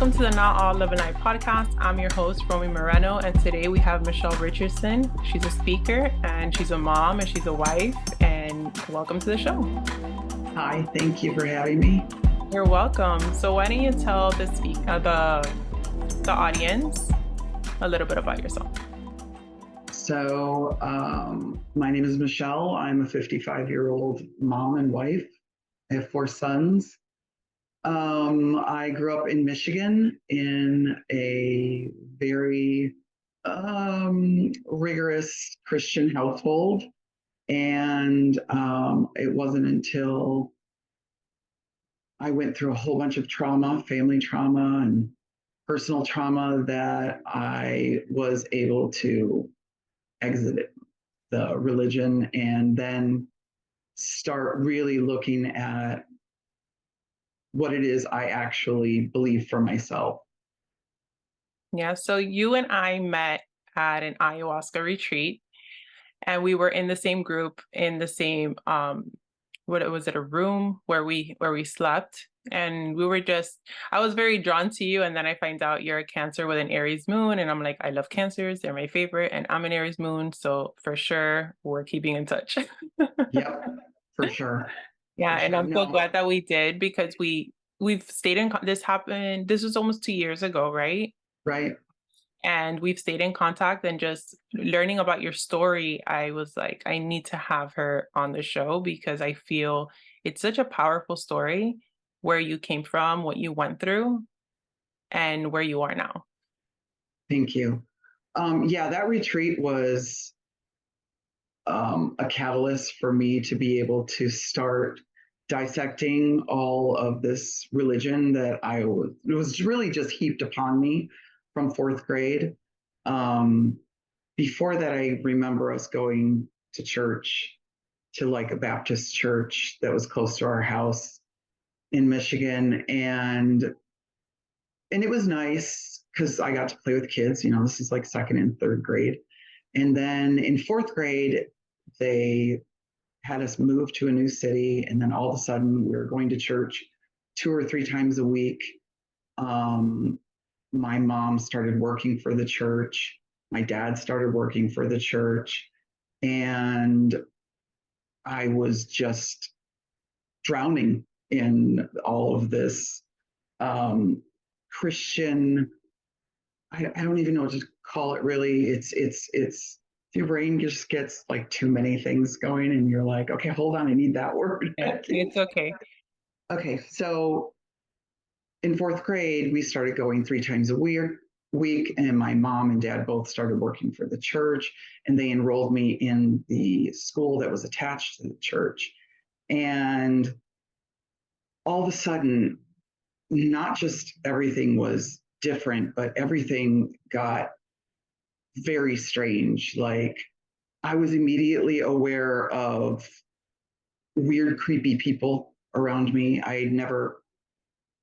welcome to the Not All Love and Light podcast. I'm your host, Romy Moreno, and today we have Michele Richardson. She's a speaker, and she's a mom, and she's a wife, and welcome to the show. Hi, thank you for having me. You're welcome. So why don't you tell the audience a little bit about yourself? So, my name is Michele. I'm a 55-year-old mom and wife. I have 4 sons. I grew up in Michigan in a very rigorous Christian household. And it wasn't until I went through a whole bunch of trauma, family trauma and personal trauma, that I was able to exit the religion and then start really looking at what it is I actually believe for myself. Yeah, so you and I met at an ayahuasca retreat, and we were in the same group, in the same what was it, a room where we slept, and we were just, I was very drawn to you, and then I find out you're a Cancer with an Aries moon, and I'm like, I love Cancers, they're my favorite, and I'm an Aries moon, so for sure we're keeping in touch. Yep, for sure. Yeah, For and sure. I'm so No, glad that we did, because we've stayed in this was almost 2 years ago, right? right. And we've stayed in contact, and just learning about your story, I was like, I need to have her on the show, because I feel it's such a powerful story, where you came from, what you went through, and where you are now. Thank you. Yeah, that retreat was a catalyst for me to be able to start dissecting all of this religion that it was really just heaped upon me from 4th grade. Before that, I remember us going to church, to like a Baptist church that was close to our house in Michigan. And it was nice because I got to play with kids. You know, this is like 2nd and 3rd grade. And then in 4th grade, they had us move to a new city. And then all of a sudden, we were going to church 2 or 3 times a week. My mom started working for the church. My dad started working for the church. And I was just drowning in all of this Christian. I don't even know what to call it, really. It's your brain just gets like too many things going, and you're like, okay, hold on, I need that word. Yeah, it's okay. Okay, so in 4th grade, we started going 3 times a week, and my mom and dad both started working for the church, and they enrolled me in the school that was attached to the church. And all of a sudden, not just everything was different, but everything got very strange. Like, I was immediately aware of weird, creepy people around me. I never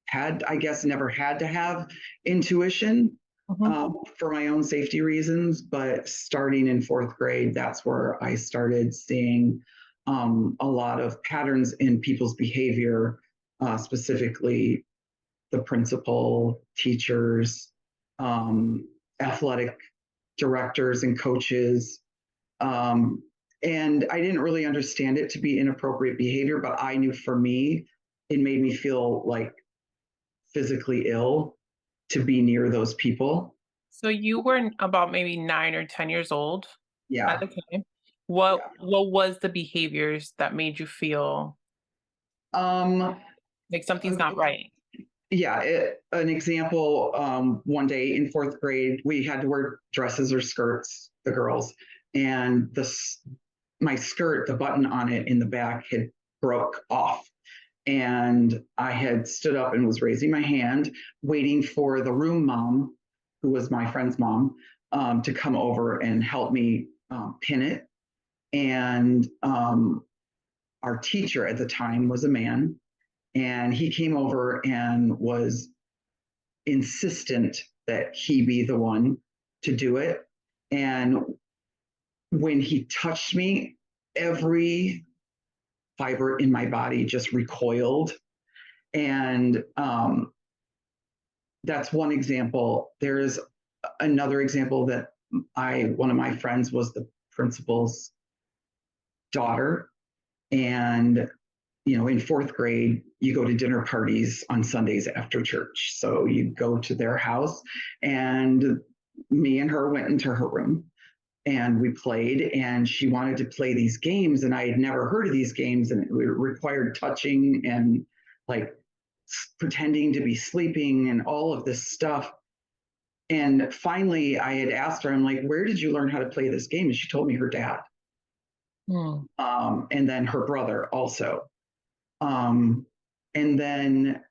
had, I guess, never had to have intuition for my own safety reasons. But starting in 4th grade, that's where I started seeing a lot of patterns in people's behavior, specifically the principal, teachers, athletic directors, and coaches. And I didn't really understand it to be inappropriate behavior, but I knew for me, it made me feel like physically ill to be near those people. So you were about maybe 9 or 10 years old at Yeah. the time. What Yeah. what was the behaviors that made you feel Um, like something's not right? yeah. An example, one day in 4th grade, we had to wear dresses or skirts, the girls, and my skirt, the button on it in the back had broke off. And I had stood up and was raising my hand, waiting for the room mom, who was my friend's mom, to come over and help me pin it. And our teacher at the time was a man, and he came over and was insistent that he be the one to do it. And when he touched me, every fiber in my body just recoiled. And that's one example. There's another example that one of my friends was the principal's daughter. And, in fourth grade, you go to dinner parties on Sundays after church. So you go to their house, and me and her went into her room and we played, and she wanted to play these games, and I had never heard of these games, and it required touching and like pretending to be sleeping and all of this stuff. And finally I had asked her, I'm like, where did you learn how to play this game? And she told me her dad. And then her brother also. And then,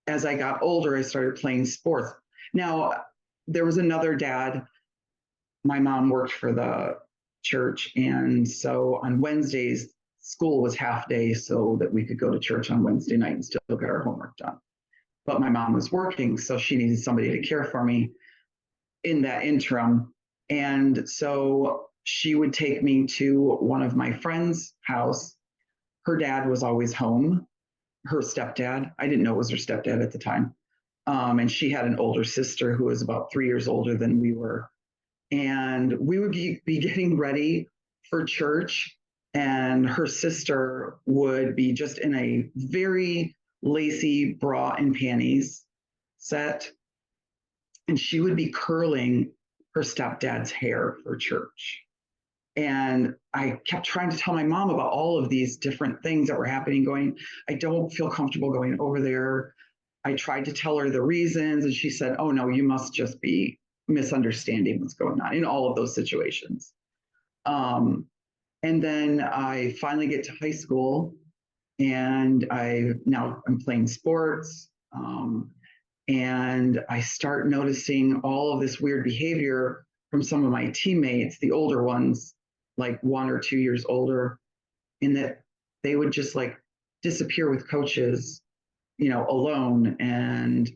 as I got older, I started playing sports. Now, there was another dad. My mom worked for the church. And so on Wednesdays, school was half day so that we could go to church on Wednesday night and still get our homework done. But my mom was working, so she needed somebody to care for me in that interim. And so she would take me to one of my friends' house. Her dad was always home, her stepdad. I didn't know it was her stepdad at the time. And she had an older sister who was about 3 years older than we were. And we would be getting ready for church, and her sister would be just in a very lacy bra and panties set, and she would be curling her stepdad's hair for church. And I kept trying to tell my mom about all of these different things that were happening, going, I don't feel comfortable going over there. I tried to tell her the reasons, and she said, oh no, you must just be misunderstanding what's going on in all of those situations. And then I finally get to high school, and I'm playing sports. And I start noticing all of this weird behavior from some of my teammates, the older ones, like 1 or 2 years older, in that they would just like disappear with coaches, alone. And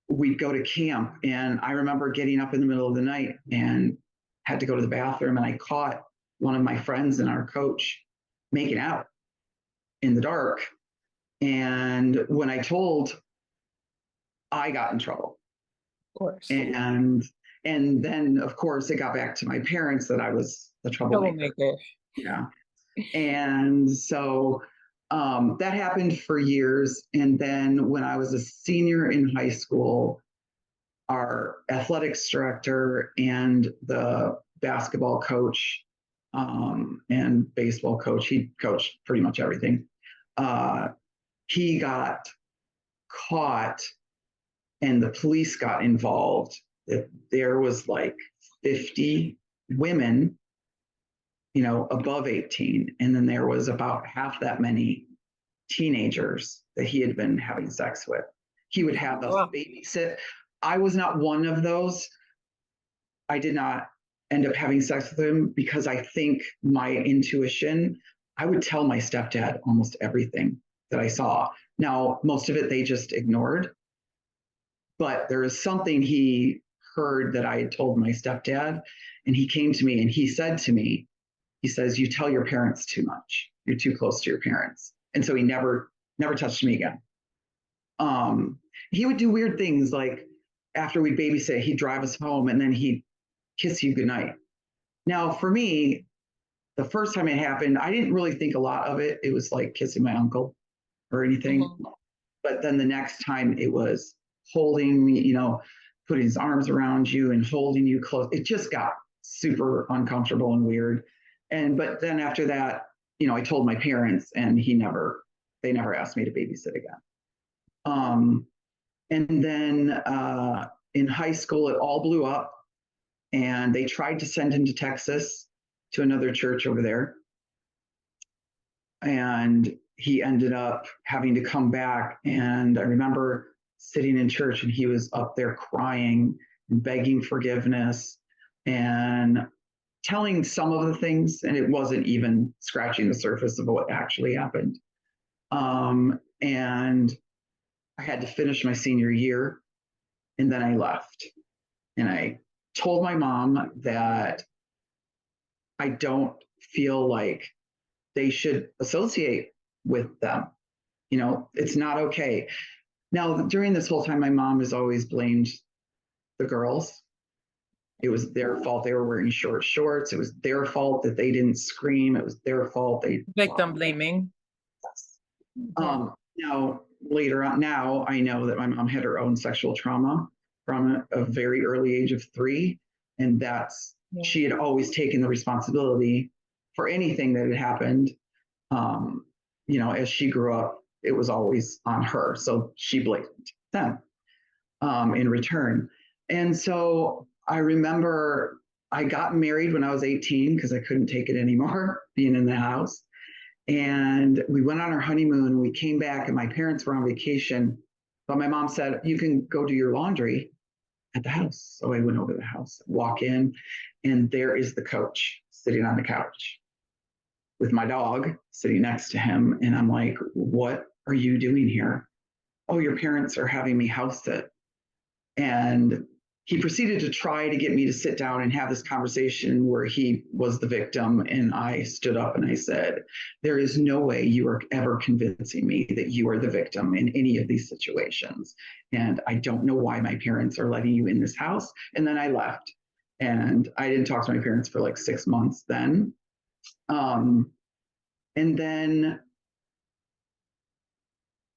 we'd go to camp. And I remember getting up in the middle of the night and had to go to the bathroom. And I caught one of my friends and our coach making out in the dark. And when I told, I got in trouble. Of course. And then of course it got back to my parents that I was the troublemaker. Yeah. And so that happened for years. And then when I was a senior in high school, our athletics director and the basketball coach and baseball coach, he coached pretty much everything. He got caught, and the police got involved. There was like 50 women, above 18. And then there was about half that many teenagers that he had been having sex with. He would have us babysit. I was not one of those. I did not end up having sex with him because I think my intuition, I would tell my stepdad almost everything that I saw. Now, most of it they just ignored. But there was something he heard that I had told my stepdad, and he came to me and he said to me, he says, you tell your parents too much. You're too close to your parents. And so he never touched me again. He would do weird things, like after we'd babysit, he'd drive us home and then he'd kiss you goodnight. Now, for me, the first time it happened, I didn't really think a lot of it. It was like kissing my uncle or anything. Mm-hmm. But then the next time it was holding me, putting his arms around you and holding you close. It just got super uncomfortable and weird. But then after that, I told my parents, and they never asked me to babysit again. And then in high school, it all blew up, and they tried to send him to Texas to another church over there. And he ended up having to come back. And I remember sitting in church, and he was up there crying and begging forgiveness and telling some of the things, and it wasn't even scratching the surface of what actually happened. And I had to finish my senior year, and then I left. And I told my mom that I don't feel like they should associate with them. It's not okay. Now, during this whole time, my mom has always blamed the girls. It was their fault they were wearing short shorts. It was their fault that they didn't scream. It was their fault they Victim blaming. Yeah. Now later on, now I know that my mom had her own sexual trauma from a very early age of 3, and that's Yeah. she had always taken the responsibility for anything that had happened. As she grew up, it was always on her, so she blamed them in return. And so I remember I got married when I was 18 because I couldn't take it anymore being in the house. And we went on our honeymoon. We came back, and my parents were on vacation. But my mom said, "You can go do your laundry at the house." So I went over to the house, walk in, and there is the coach sitting on the couch with my dog sitting next to him. And I'm like, "What are you doing here?" "Oh, your parents are having me house sit." And he proceeded to try to get me to sit down and have this conversation where he was the victim. And I stood up and I said, "There is no way you are ever convincing me that you are the victim in any of these situations. And I don't know why my parents are letting you in this house." And then I left. And I didn't talk to my parents for like 6 months then. And then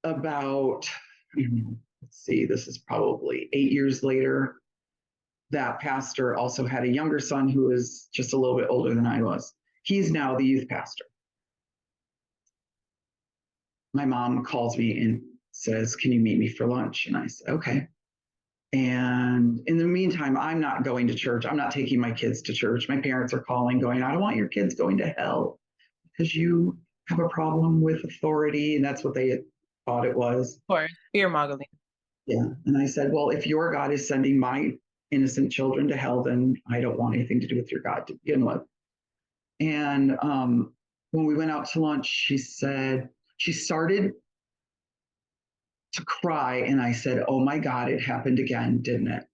about, let's see, this is probably 8 years later, that pastor also had a younger son who was just a little bit older than I was. He's now the youth pastor. My mom calls me and says, "Can you meet me for lunch?" And I said, "Okay." And in the meantime, I'm not going to church. I'm not taking my kids to church. My parents are calling, going, "I don't want your kids going to hell because you have a problem with authority." And that's what they had thought it was. Of course, fear modeling. Yeah. And I said, "Well, if your God is sending my innocent children to hell, then I don't want anything to do with your God to begin with." And when we went out to lunch, she said, she started to cry. And I said, "Oh my God, it happened again, didn't it?"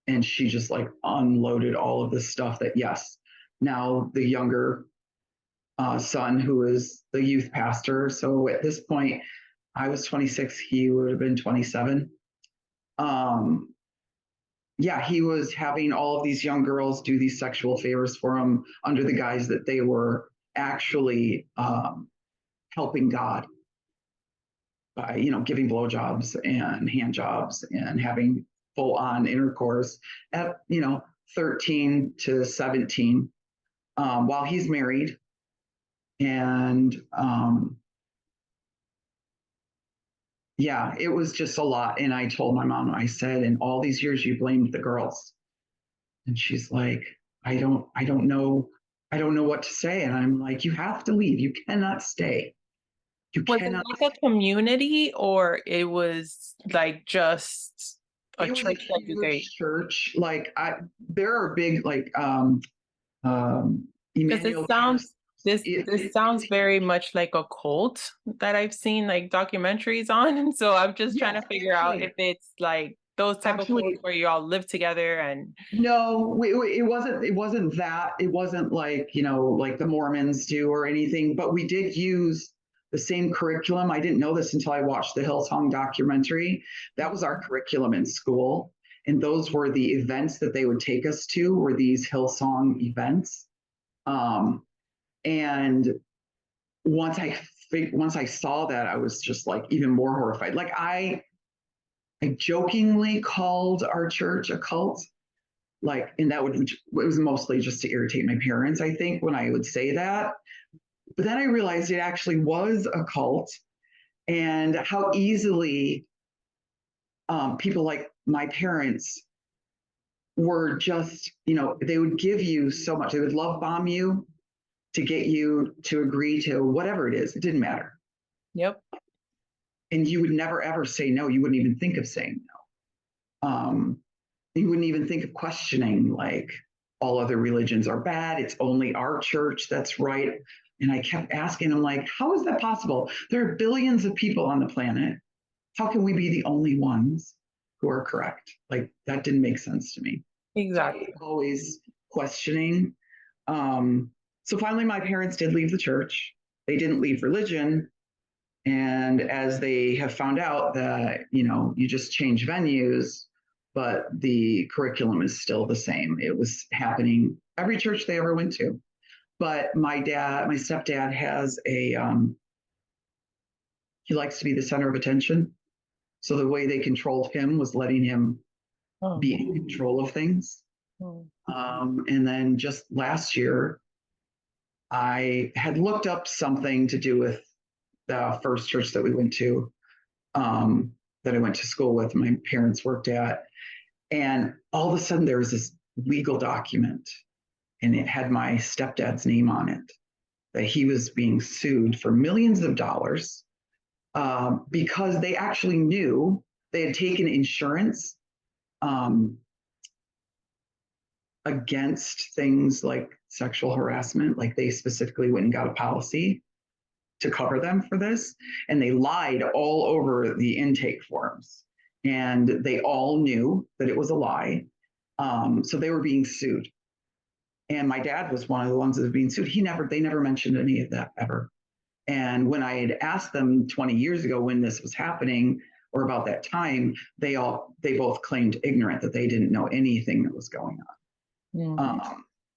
And she just like unloaded all of this stuff that, yes, now the younger son, who is the youth pastor. So at this point, I was 26, he would have been 27. Yeah, he was having all of these young girls do these sexual favors for him under the guise that they were actually helping God by, giving blowjobs and hand jobs and having full on intercourse at, 13 to 17 while he's married. And yeah, it was just a lot. And I told my mom, I said, "In all these years, you blamed the girls." And she's like, I don't know. I don't know what to say." And I'm like, "You have to leave. You cannot stay. You Was it cannot." like a community or it was like just a It was a church that you huge say? church. Like there are big like Because it Emmanuel church. sounds this It's sounds very much like a cult that I've seen like documentaries on. And so I'm just trying yes, to figure out if it's like those type of cults actually where you all live together and no, it wasn't. It wasn't that. It wasn't like like the Mormons do or anything. But we did use the same curriculum. I didn't know this until I watched the Hillsong documentary. That was our curriculum in school, and those were the events that they would take us to. Were these Hillsong events? And once I saw that, I was just like even more horrified. Like I jokingly called our church a cult, like, and it was mostly just to irritate my parents, I think, when I would say that. But then I realized it actually was a cult, and how easily people like my parents were just, they would give you so much. They would love bomb you to get you to agree to whatever it is. It didn't matter. yep. And you would never, ever say no. You wouldn't even think of saying no. You wouldn't even think of questioning, like, all other religions are bad. It's only our church that's right. And I kept asking him, like, how is that possible? There are billions of people on the planet. How can we be the only ones who are correct? Like, that didn't make sense to me. So I was Exactly. always questioning. So finally, my parents did leave the church. They didn't leave religion. And as they have found out that, you just change venues, but the curriculum is still the same. It was happening every church they ever went to. But my stepdad has he likes to be the center of attention. So the way they controlled him was letting him Oh. be in control of things. Oh. And then just last year, I had looked up something to do with the first church that we went to, that I went to school with, my parents worked at. And all of a sudden, there was this legal document, and it had my stepdad's name on it, that he was being sued for millions of dollars, because they actually knew they had taken insurance, against things like sexual harassment. Like, they specifically went and got a policy to cover them for this, and they lied all over the intake forms, and they all knew that it was a lie. So they were being sued, and my dad was one of the ones that was being sued. They never mentioned any of that ever. And when I had asked them 20 years ago when this was happening, or about that time, they both claimed ignorant, that they didn't know anything that was going on.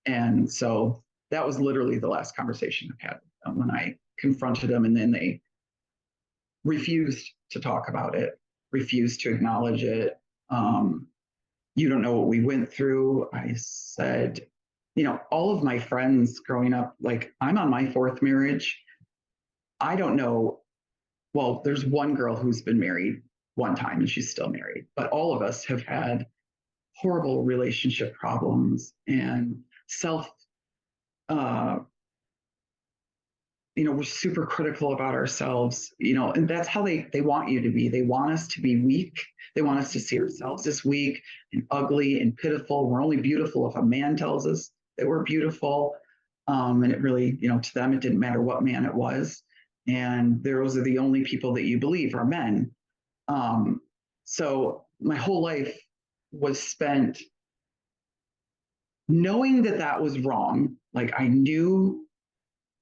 And so that was literally the last conversation I've had when I confronted them, and then they refused to talk about it, refused to acknowledge it. You don't know what we went through. I said, all of my friends growing up, like, I'm on my fourth marriage. I don't know. Well, there's one girl who's been married one time and she's still married, but all of us have had horrible relationship problems and we're super critical about ourselves, and that's how they want you to be. They want us to be weak. They want us to see ourselves as weak and ugly and pitiful. We're only beautiful if a man tells us that we're beautiful. And it really, to them, it didn't matter what man it was. And those are the only people that you believe are men. So my whole life was spent knowing that that was wrong. Like, I knew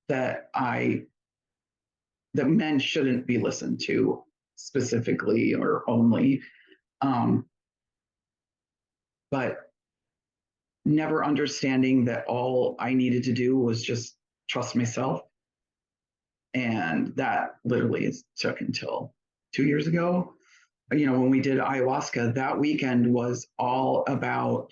that that men shouldn't be listened to specifically or only, but never understanding that all I needed to do was just trust myself. And that literally took until 2 years ago. When we did ayahuasca, that weekend was all about.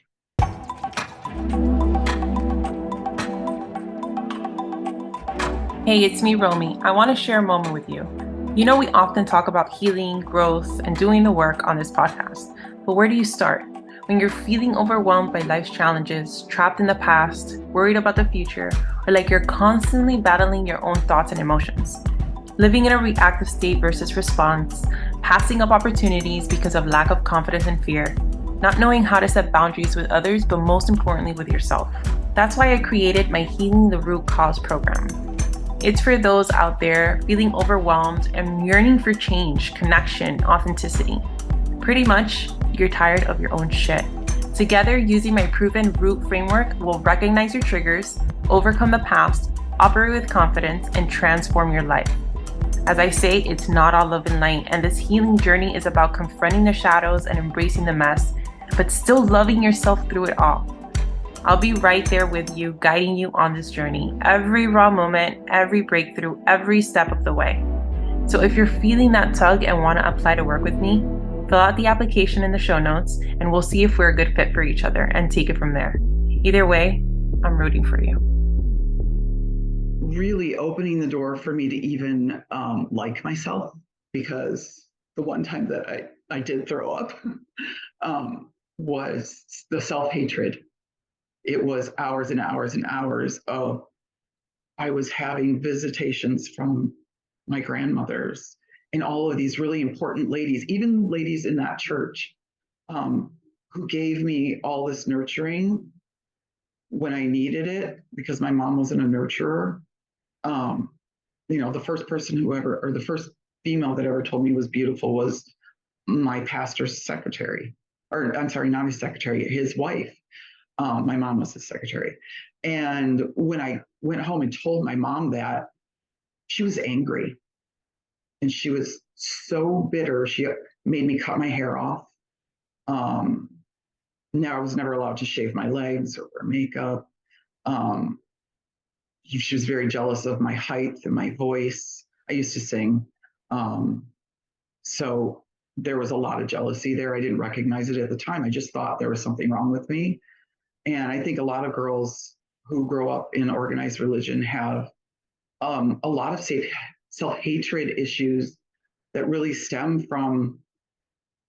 Hey, it's me, Romy. I want to share a moment with you. We often talk about healing, growth, and doing the work on this podcast. But where do you start? When you're feeling overwhelmed by life's challenges, trapped in the past, worried about the future, or like you're constantly battling your own thoughts and emotions. Living in a reactive state versus response, passing up opportunities because of lack of confidence and fear, not knowing how to set boundaries with others, but most importantly with yourself. That's why I created my Healing the Root Cause program. It's for those out there feeling overwhelmed and yearning for change, connection, authenticity. Pretty much, you're tired of your own shit. Together, using my proven root framework, we'll recognize your triggers, overcome the past, operate with confidence, and transform your life. As I say, it's not all love and light, and this healing journey is about confronting the shadows and embracing the mess, but still loving yourself through it all. I'll be right there with you, guiding you on this journey, every raw moment, every breakthrough, every step of the way. So if you're feeling that tug and want to apply to work with me, fill out the application in the show notes, and we'll see if we're a good fit for each other and take it from there. Either way, I'm rooting for you. Really opening the door for me to even like myself, because the one time that I did throw up was the self-hatred. It was hours and hours and hours of, I was having visitations from my grandmothers and all of these really important ladies, even ladies in that church, who gave me all this nurturing when I needed it, because my mom wasn't a nurturer. The first person the first female that ever told me was beautiful was my pastor's secretary, or I'm sorry, not his secretary, his wife. My mom was his secretary. And when I went home and told my mom that, she was angry. and she was so bitter. She made me cut my hair off. Um, Now I was never allowed to shave my legs or wear makeup. Um, she was very jealous of my height and my voice. I used to sing. Um, so there was a lot of jealousy there. I didn't recognize it at the time. I just thought there was something wrong with me. And I think a lot of girls who grow up in organized religion have a lot of self hatred issues that really stem from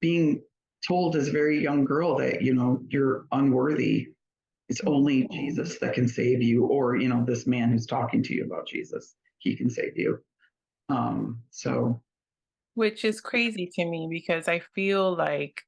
being told as a very young girl that, you're unworthy. It's only Jesus that can save you, or, this man who's talking to you about Jesus, he can save you. So Which is crazy to me because I feel like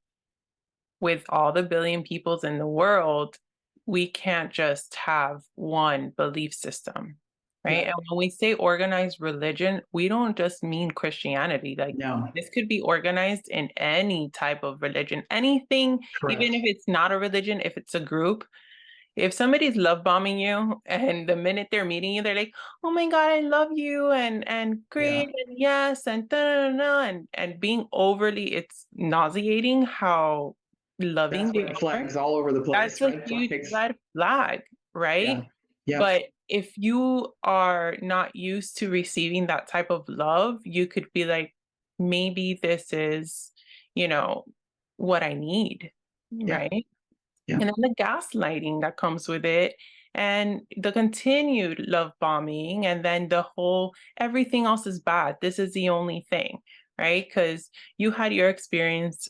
with all the billion peoples in the world, we can't just have one belief system, right? yeah, And when we say organized religion, we don't just mean Christianity. Like no, this could be organized in any type of religion, anything, even correct. if it's not a religion, if it's a group. If somebody's love bombing you and the minute they're meeting you, they're like, "Oh my God, I love you," and Yeah, great and yes and da da da and being overly, it's nauseating how loving that's they red are. flags all over the That's place. a Red huge flags. red flag, right? Yeah, yep, But if you are not used to receiving that type of love, you could be like, maybe this is, you know, what I need, yeah, right? yeah, And then the gaslighting that comes with it, and the continued love bombing, and then the whole everything else is bad. This is the only thing, right? Because you had your experience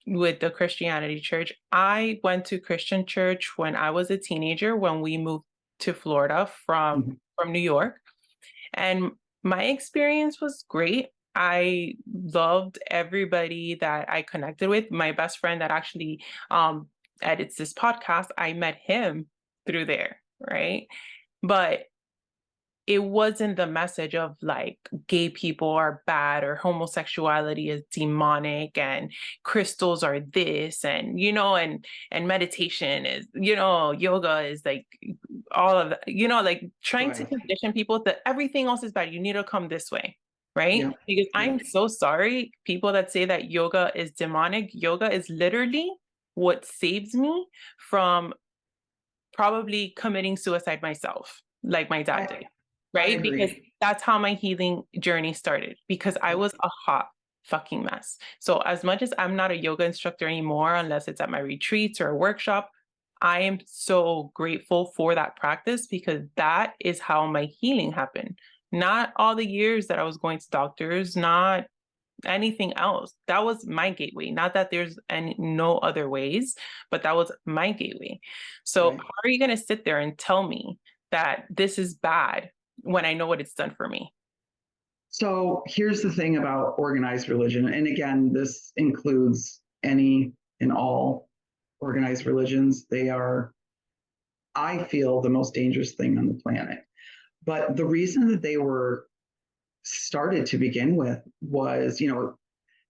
with the Christianity church. I went to Christian church when I was a teenager when we moved to Florida mhm, from New York. And my experience was great. I loved everybody that I connected with. My best friend that actually um, edits this podcast, I met him through there, right? But it wasn't the message of like gay people are bad or homosexuality is demonic and crystals are this and and meditation is yoga is like all of that, like trying to right. condition people that everything else is bad, you need to come this way, right? Yeah, Because yeah, I'm so sorry people that say that yoga is demonic. Yoga is literally what saves me from probably committing suicide myself, like my dad did, I right? Because agree. that's how my healing journey started, because I Yeah, was a hot fucking mess. So, as much as I'm not a yoga instructor anymore, unless it's at my retreats or a workshop, I am so grateful for that practice because that is how my healing happened. Not all the years that I was going to doctors, not anything else. That was my gateway. Not that there's any no other ways, but that was my gateway. So right. how are you going to sit there and tell me that this is bad when I know what it's done for me? So here's the thing about organized religion. And again, this includes any and all organized religions. They are, I feel, the most dangerous thing on the planet. But the reason that they were started to begin with was,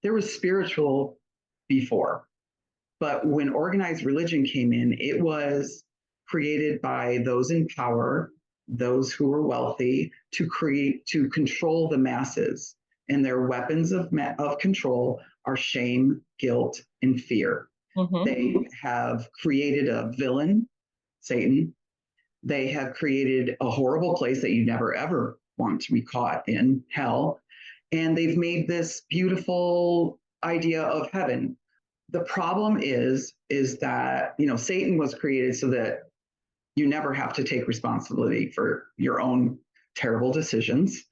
there was spiritual before, but when organized religion came in, it was created by those in power, those who were wealthy, to control the masses. And their weapons of control are shame, guilt, and fear. Mm-hmm. They have created a villain, Satan. They have created a horrible place that you never ever want to be caught in, hell. And they've made this beautiful idea of heaven. The problem is that, Satan was created so that you never have to take responsibility for your own terrible decisions,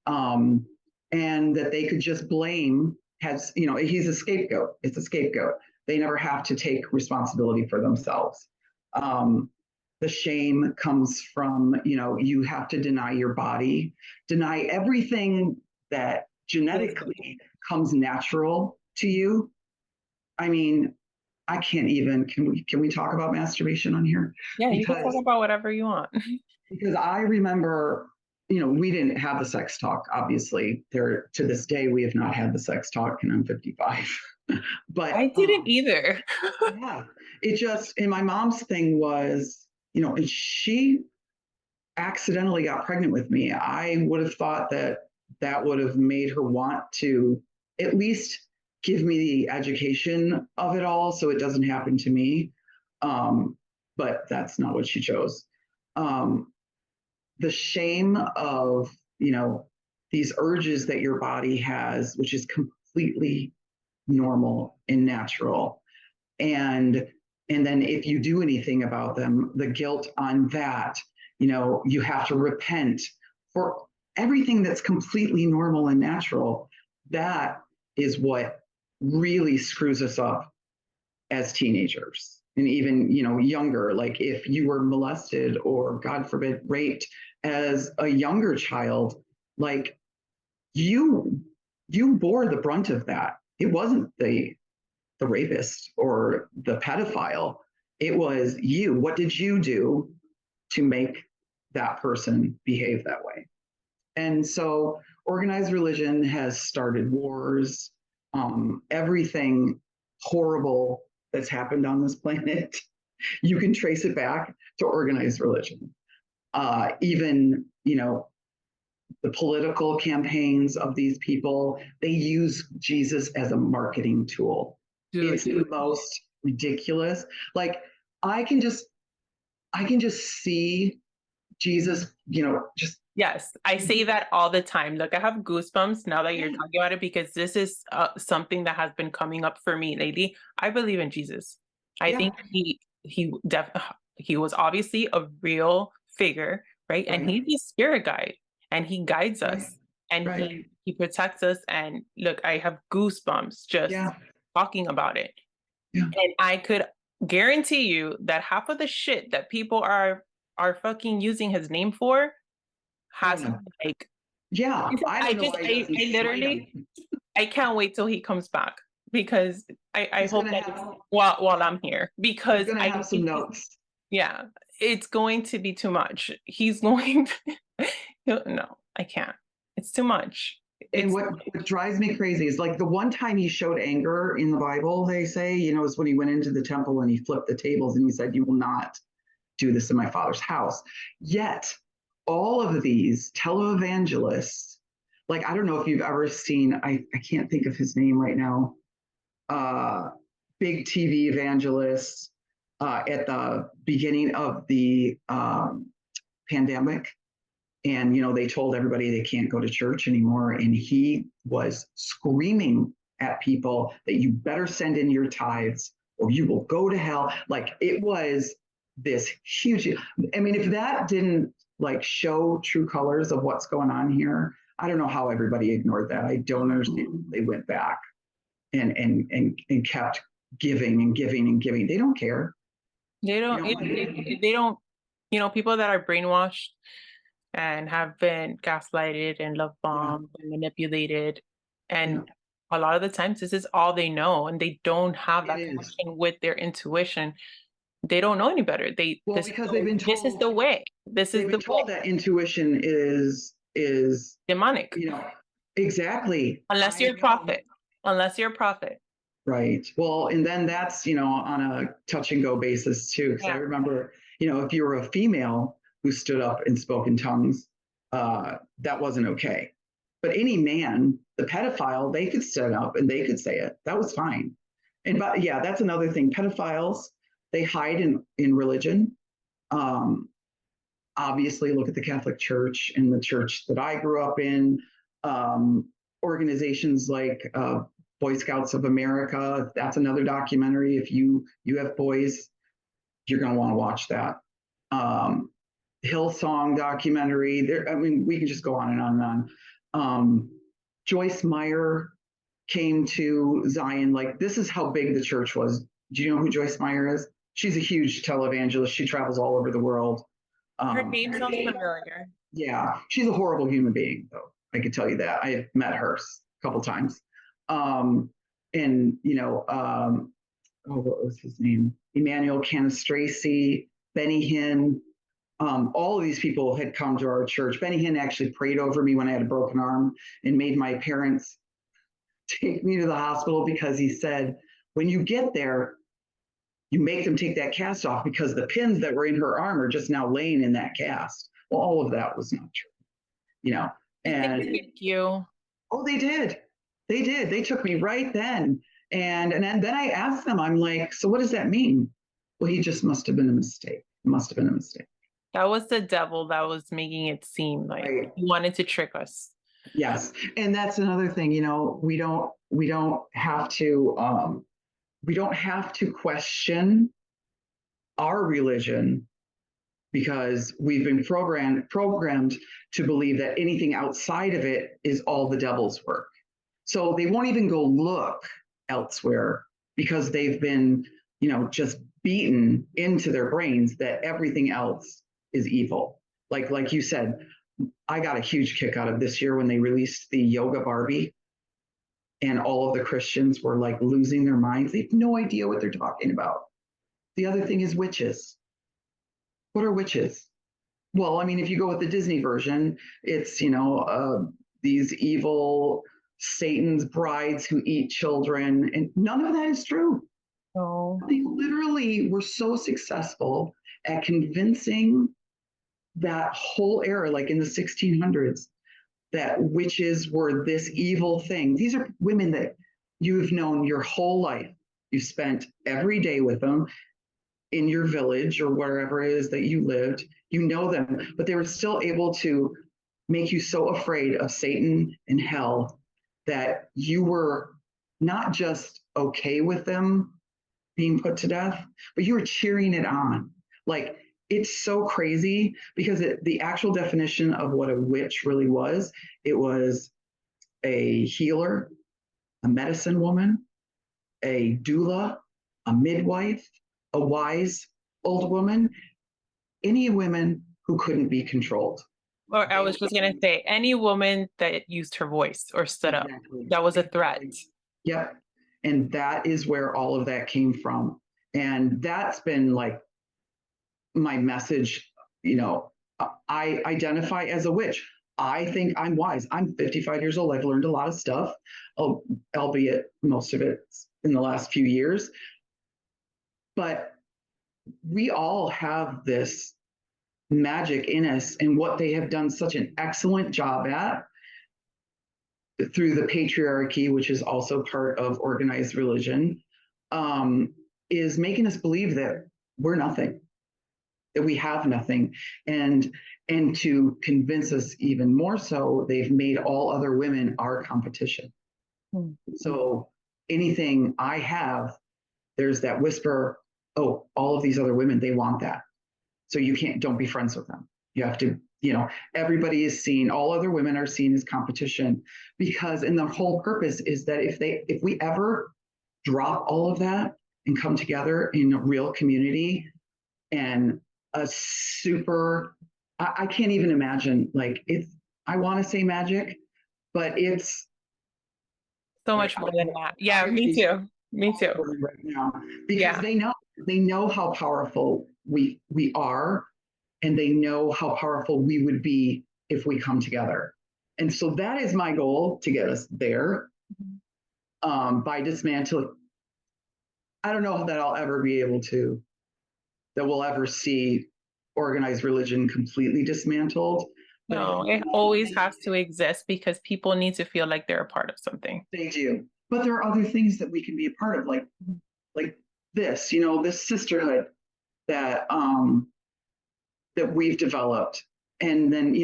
um, and that they could just blame. Has he's a scapegoat. It's a scapegoat. They never have to take responsibility for themselves. um, the shame comes from, you have to deny your body, deny everything that genetically comes natural to you. I mean, I can't even. Can we talk about masturbation on here? Yeah, you can talk Because about whatever you want. I remember, we didn't have the sex talk. Obviously, there to this day we have not had the sex talk, and I'm 55. I But didn't either. yeah, it just, and my mom's thing was, and she accidentally got pregnant with me. I would have thought that that would have made her want to at least give me the education of it all so it doesn't happen to me. But that's not what she chose. Um, the shame of, these urges that your body has, which is completely normal and natural. And and then if you do anything about them, the guilt on that, you have to repent for everything that's completely normal and natural. That is what really screws us up as teenagers and even younger. Like if you were molested or god forbid raped as a younger child, like you you bore the brunt of that. It wasn't the rapist or the pedophile. It was you. What did you do to make that person behave that way? And so organized religion has started wars. Everything horrible that's happened on this planet, you can trace it back to organized religion. Even, the political campaigns of these people, they use Jesus as a marketing tool. Dude, It's the most ridiculous. Like I can just I can just see Jesus, just yes, I say that all the time. Look, I have goosebumps now that you're yeah, talking about it because this is something that has been coming up for me lately. I believe in Jesus. I yeah, think he was obviously a real figure, right? And right, he's the spirit guide, and he guides right, us, and right, he protects us. And look, I have goosebumps just yeah, talking about it. yeah. And I could guarantee you that half of the shit that people are fucking using his name for Oh has no. like Yeah, I I don't know just why he doesn't I smite literally him. I can't wait till he comes back because I He's hope gonna that it's have while I'm here he's because gonna I have some think notes. yeah, it's going to be too much. He's going to no, I can't. It's too much. And It's what drives me crazy is like the one time he showed anger in the Bible, they say, is when he went into the temple and he flipped the tables and he said, "You will not do this in my father's house." Yet, all of these televangelists, like I don't know if you've ever seen, I can't think of his name right now, uh, big TV evangelists at the beginning of the pandemic. And, they told everybody they can't go to church anymore. And he was screaming at people that you better send in your tithes or you will go to hell. Like it was this huge, I mean, if that didn't like show true colors of what's going on here, I don't know how everybody ignored that. I don't understand. They went back and kept giving and giving and giving. They don't care. they You don't know, like, they don't people that are brainwashed and have been gaslighted and love yeah, bombed and manipulated. yeah, And a lot of the times, this is all they know, and they don't have it that is. connection with their intuition. They don't know any better. Well, because they've been This is told the way. This is they've the been way. told that intuition is Demonic. you know exactly. Unless I you're a know. prophet. Unless you're a prophet. Right. Well, and then that's on a touch and go basis too, because I Yeah. remember if you were a female who stood up and spoke in tongues, that wasn't okay. But any man, the pedophile, they could stand up and they could say it. That was fine. And but yeah, that's another thing. Pedophiles, they hide in religion. Um, Obviously, look at the Catholic Church and the church that I grew up in. Um, Organizations like Boy Scouts of America. That's another documentary. If you have boys, you're going to want to watch that. Um, Hillsong documentary. There, I mean, we can just go on and on and on. Joyce Meyer came to Zion. Like this is how big the church was. Do you know who Joyce Meyer is? She's a huge televangelist. She travels all over the world. Her Um, name sounds familiar. yeah, she's a horrible human being, though. I can tell you that. I've met her a couple times. Um, and oh, what was his name? Emmanuel Canistraci, Benny Hinn. All of these people had come to our church. Benny Hinn actually prayed over me when I had a broken arm and made my parents take me to the hospital because he said, when you get there, you make them take that cast off because the pins that were in her arm are just now laying in that cast. Well, all of that was not true, you know. Did they And pick you? oh, they did. They did. They took me right then. And then I asked them, I'm like, so what does that mean? Well, he just must have been a mistake. It must have been a mistake. That was the devil that was making it seem like Right. he wanted to trick us. Yes. And that's another thing, we don't have to question our religion because we've been programmed to believe that anything outside of it is all the devil's work. So they won't even go look elsewhere because they've been, just beaten into their brains that everything else is evil. Like you said, I got a huge kick out of this year when they released the yoga Barbie and all of the Christians were like losing their minds. They have no idea what they're talking about. The other thing is witches. What are witches? Well, I mean, if you go with the Disney version, it's, these evil Satan's brides who eat children, and none of that is true. Oh, They literally were so successful at convincing that whole era, like in the 1600s, that witches were this evil thing. These are women that you've known your whole life. You spent every day with them in your village or wherever it is that you lived. You know them, but they were still able to make you so afraid of Satan and hell that you were not just okay with them being put to death, but you were cheering it on. Like, it's so crazy because the actual definition of what a witch really was, it was a healer, a medicine woman, a doula, a midwife, a wise old woman, any women who couldn't be controlled. or I They, was just gonna say any woman that used her voice or stood up, exactly. that was a threat. Exactly. Yep. And that is where all of that came from. And that's been like my message, I identify as a witch. I think I'm wise. I'm 55 years old. I've learned a lot of stuff, albeit most of it in the last few years. But we all have this magic in us, and what they have done such an excellent job at through the patriarchy, which is also part of organized religion, is making us believe that we're nothing, that we have nothing, and to convince us even more so, they've made all other women our competition. Hmm. So anything I have, there's that whisper, oh, all of these other women, they want that. So don't be friends with them. You have to, everybody is seen, all other women are seen as competition because, and the whole purpose is that if we ever drop all of that and come together in a real community and a super, I can't even imagine, like I want to say magic, but it's, So like, much more than that. Yeah, I would me be too. Me too. right now because Yeah. they know how powerful we are, and they know how powerful we would be if we come together. And so that is my goal, to get us there, by dismantling. I don't know that I'll ever be able to, that we'll ever see organized religion completely dismantled, but if No, it always has to exist because people need to feel like they're a part of something. they do. But there are other things that we can be a part of, like this, this sisterhood that that we've developed. And then,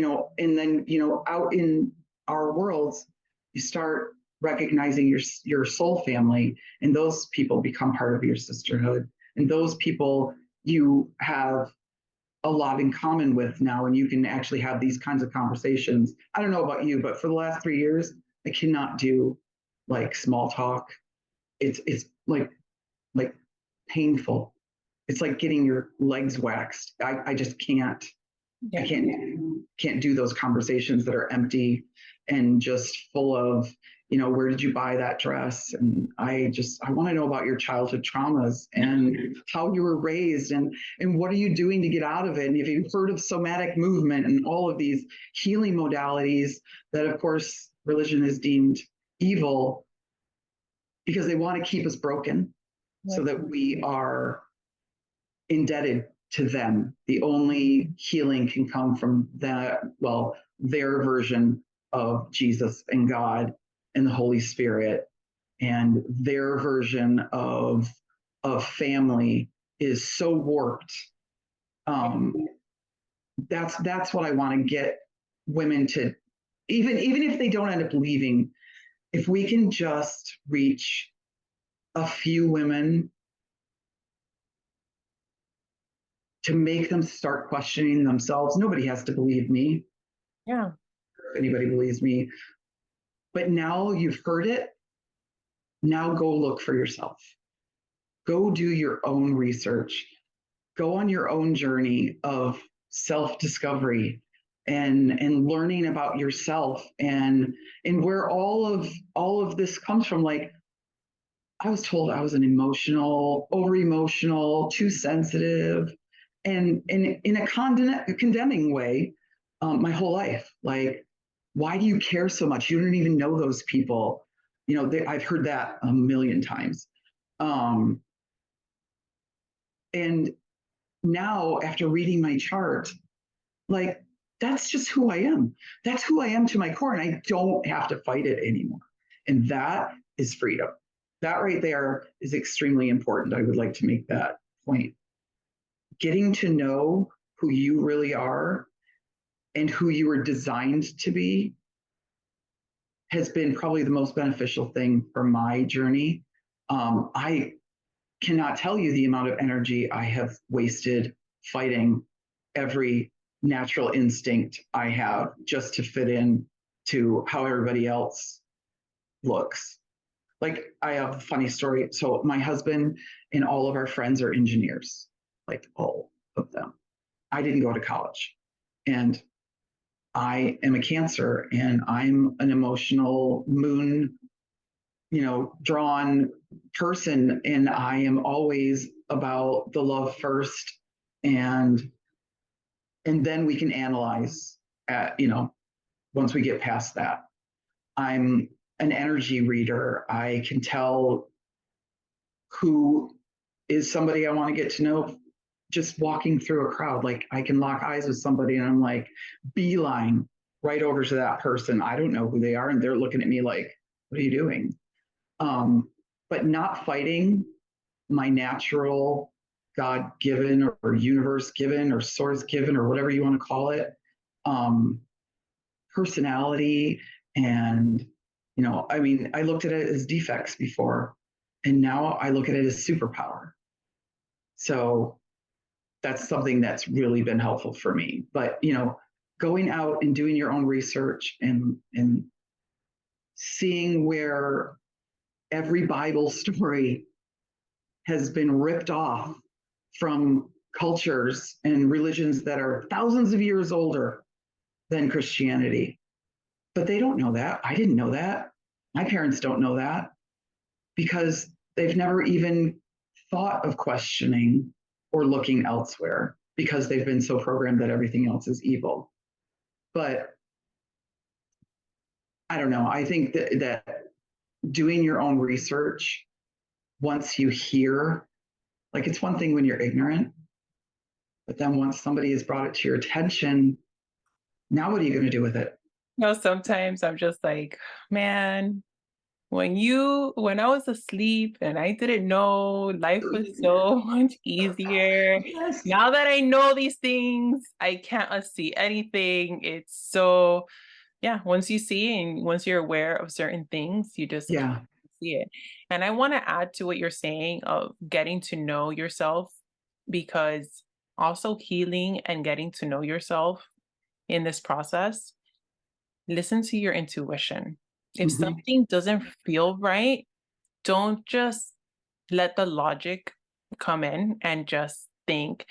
out in our worlds, you start recognizing your soul family, and those people become part of your sisterhood. And those people you have a lot in common with now, and you can actually have these kinds of conversations. I don't know about you, but for the last 3 years, I cannot do like small talk. It's like painful. It's like getting your legs waxed. I just can't. I Yeah. can't do those conversations that are empty and just full of, where did you buy that dress? And I want to know about your childhood traumas and how you were raised, and what are you doing to get out of it? And if you've heard of somatic movement and all of these healing modalities that, of course, religion is deemed evil because they want to keep us broken so that we are indebted to them. The only healing can come from that, well, their version of Jesus and God and the Holy Spirit, and their version of family is so warped. Um, that's what I want to get women to, even if they don't end up leaving, if we can just reach a few women to make them start questioning themselves. Nobody has to believe me. Yeah. If anybody believes me, but now you've heard it, now go look for yourself. Go do your own research. Go on your own journey of self-discovery and learning about yourself and where all of this comes from. Like, I was told I was an emotional, over emotional, too sensitive, and in a condemning way, my whole life. Like, why do you care so much? You don't even know those people. I've heard that a million times. Um, and now, after reading my chart, like, that's just who I am. That's who I am to my core, and I don't have to fight it anymore. And that is freedom. That right there is extremely important. I would like to make that point. Getting to know who you really are and who you were designed to be has been probably the most beneficial thing for my journey. I cannot tell you the amount of energy I have wasted fighting every natural instinct I have just to fit in to how everybody else looks. Like, I have a funny story. So my husband and all of our friends are engineers, like all of them. I didn't go to college, and I am a Cancer, and I'm an emotional moon, drawn person, and I am always about the love first, and then we can analyze at, once we get past that. I'm an energy reader. I can tell who is somebody I want to get to know just walking through a crowd. Like, I can lock eyes with somebody and I'm like, beeline right over to that person. I don't know who they are, and they're looking at me like, what are you doing? But not fighting my natural God given or universe given or source given or whatever you want to call it, personality. And, I looked at it as defects before, and now I look at it as superpower. So that's something that's really been helpful for me. But, going out and doing your own research and seeing where every Bible story has been ripped off from cultures and religions that are thousands of years older than Christianity. But they don't know that. I didn't know that. My parents don't know that because they've never even thought of questioning or looking elsewhere because they've been so programmed that everything else is evil. But I don't know. I think that doing your own research, once you hear, like, it's one thing when you're ignorant, but then once somebody has brought it to your attention, now what are you going to do with it? Sometimes I'm just like, man, when I was asleep and I didn't know, life was so much easier. Yes. Now that I know these things, I can't unsee anything. It's so, yeah, once you see and once you're aware of certain things, you just can't Yeah. see it. And I want to add to what you're saying of getting to know yourself, because also healing and getting to know yourself in this process, listen to your intuition. If Mm-hmm. something doesn't feel right, don't just let the logic come in and just think,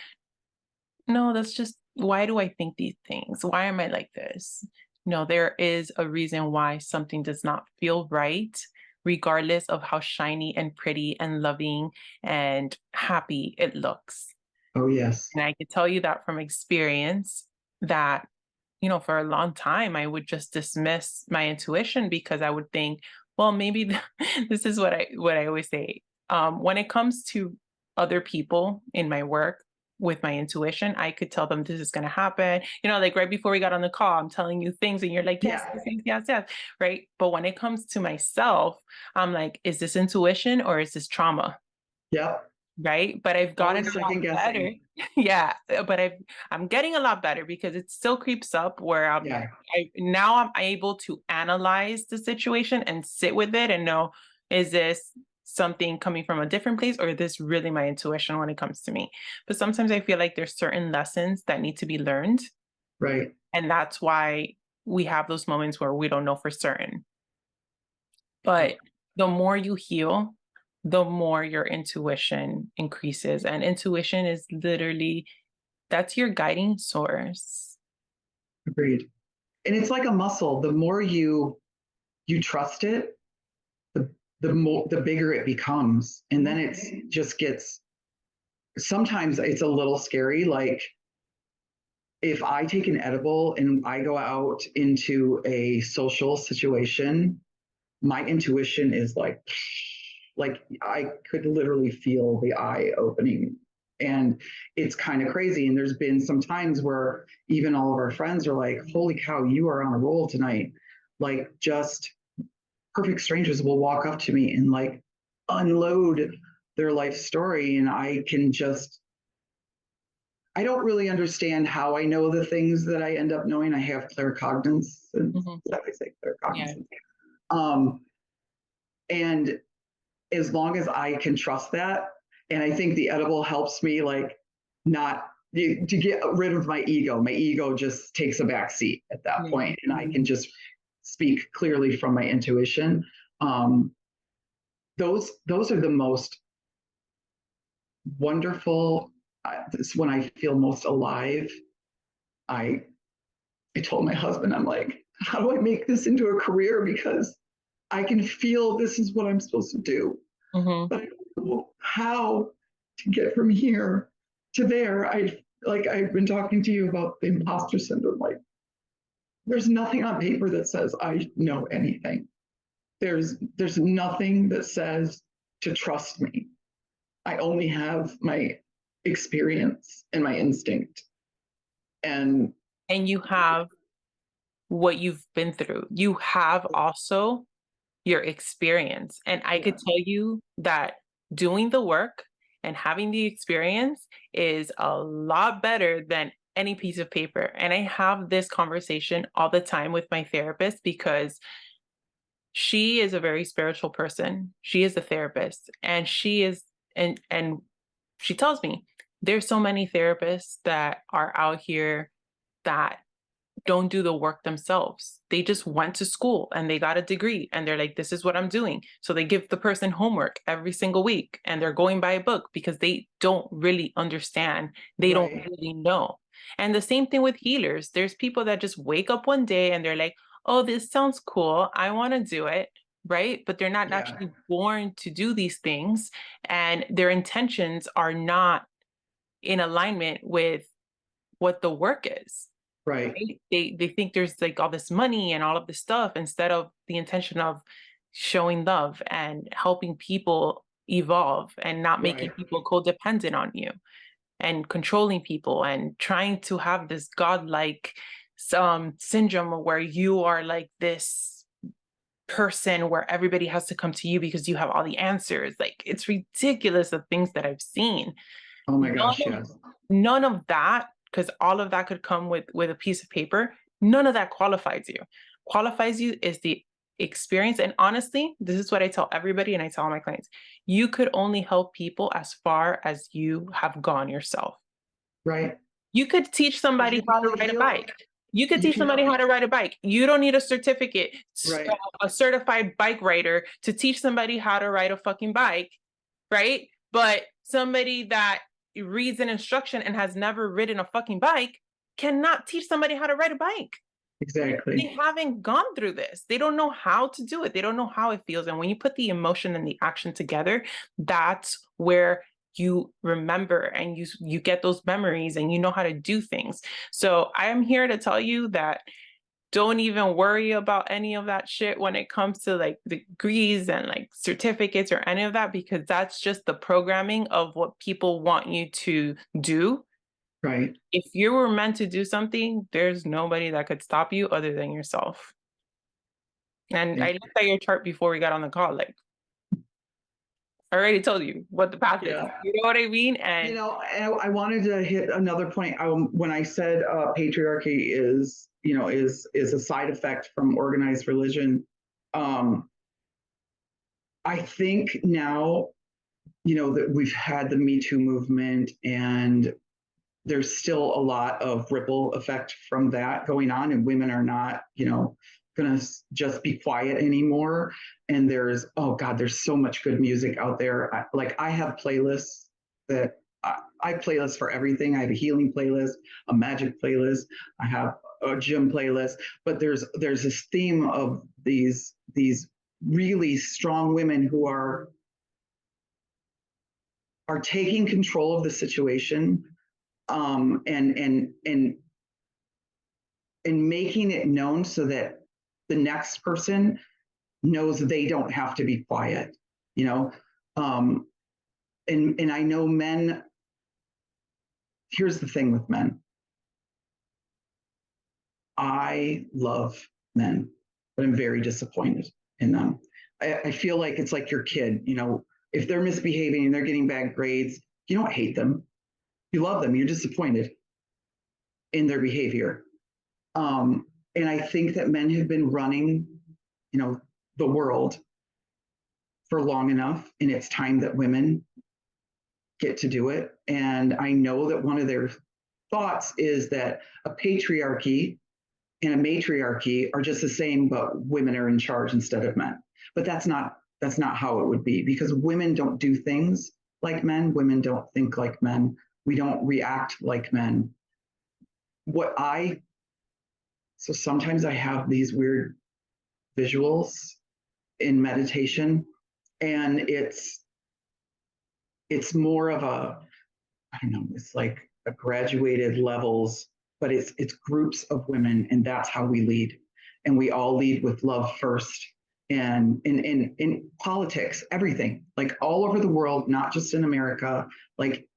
no, that's just, why do I think these things? Why am I like this? No, there is a reason why something does not feel right, regardless of how shiny and pretty and loving and happy it looks. Oh, yes. And I can tell you that from experience that, for a long time, I would just dismiss my intuition because I would think, well, maybe this is what I always say. When it comes to other people in my work, with my intuition, I could tell them this is going to happen. You know, like right before we got on the call, I'm telling you things and you're like, yes, Yeah. yes, yes, yes, yes. Right. But when it comes to myself, I'm like, is this intuition or is this trauma? Yep. Right. But I've gotten Always a lot second better. guessing. Yeah. But I'm getting a lot better because it still creeps up where Yeah. now I'm able to analyze the situation and sit with it and know, is this something coming from a different place or is this really my intuition when it comes to me? But sometimes I feel like there's certain lessons that need to be learned. Right. And that's why we have those moments where we don't know for certain. But the more you heal, the more your intuition increases. And intuition is literally, that's your guiding source. Agreed. And it's like a muscle. The more you trust it, the bigger it becomes. And then it's just gets, sometimes it's a little scary. Like if I take an edible and I go out into a social situation, my intuition is like I could literally feel the eye opening. And it's kind of crazy. And there's been some times where even all of our friends are like, holy cow, you are on a roll tonight. Like just perfect strangers will walk up to me and like unload their life story. And I can just, I don't really understand how I know the things that I end up knowing. I have claircognizance. Mhm. That I say Yeah. claircognizance. Um, and as long as I can trust that, and I think the edible helps me like not to get rid of my ego. My ego just takes a back seat at that Yeah. point, and I can just speak clearly from my intuition. Um, those are the most wonderful. This when I feel most alive. I I told my husband, I'm like, how do I make this into a career? Because I can feel this is what I'm supposed to do, Mhm. but I don't know how to get from here to there. I've been talking to you about the imposter syndrome. Like there's nothing on paper that says I know anything. There's nothing that says to trust me. I only have my experience and my instinct. And And you have what you've been through. You have also your experience. And I could yeah, tell you that doing the work and having the experience is a lot better than any piece of paper. And I have this conversation all the time with my therapist because she is a very spiritual person. She is a therapist and she is and she tells me there's so many therapists that are out here that don't do the work themselves. They just went to school and they got a degree and they're like, this is what I'm doing. So they give the person homework every single week and they're going by a book because they don't really understand. They don't right. really know. And the same thing with healers. There's people that just wake up one day and they're like, oh, this sounds cool. I want to do it. Right. But they're not Yeah, actually born to do these things. And their intentions are not in alignment with what the work is. right, Right? They think there's like all this money and all of this stuff instead of the intention of showing love and helping people evolve and not making right, people codependent on you and controlling people and trying to have this godlike syndrome where you are like this person where everybody has to come to you because you have all the answers. Like it's ridiculous the things that I've seen. oh my None gosh, of yes, none of that, because all of that could come with a piece of paper. None of that qualifies you. Qualifies you is the experience. And honestly, this is what I tell everybody and I tell all my clients. You could only help people as far as you have gone yourself. right. You could teach If somebody you're how to really ride a healed, bike. You could you teach can somebody help. how to ride a bike. You don't need a certificate, Right, a certified bike rider to teach somebody how to ride a fucking bike, right? But somebody that reads an instruction and has never ridden a fucking bike cannot teach somebody how to ride a bike. They exactly. haven't gone through this. They don't know how to do it. They don't know how it feels. And when you put the emotion and the action together, that's where you remember and you get those memories and you know how to do things. So I am here to tell you that don't even worry about any of that shit when it comes to like degrees and like certificates or any of that, because that's just the programming of what people want you to do Right. If you were meant to do something, there's nobody that could stop you other than yourself. And Yeah. I looked at your chart before we got on the call, like, I already told you what the path is. Yeah. You know what I mean? You And know, I wanted to hit another point. When I said patriarchy is, is a side effect from organized religion, um, I think now, that we've had the Me Too movement, and there's still a lot of ripple effect from that going on, and women are not, going to just be quiet anymore. And oh God, there's so much good music out there. I have playlists that I playlist for everything. I have a healing playlist, a magic playlist. I have a gym playlist. But there's this theme of these really strong women who are taking control of the situation, and making it known so that the next person knows they don't have to be quiet, you know. Um, and I know men. Here's the thing with men. I love men, but I'm very disappointed in them. I feel like it's like your kid, if they're misbehaving and they're getting bad grades, you don't hate them. You love them. You're disappointed in their behavior. And I think that men have been running, the world for long enough, and it's time that women get to do it. And I know that one of their thoughts is that a patriarchy and a matriarchy are just the same, but women are in charge instead of men. But that's not how it would be, because women don't do things like men. Women don't think like men. We don't react like men. So sometimes I have these weird visuals in meditation, and it's more of I don't know, it's like a graduated levels, but it's groups of women, and that's how we lead. And we all lead with love first. And in politics, everything, like all over the world, not just in America, like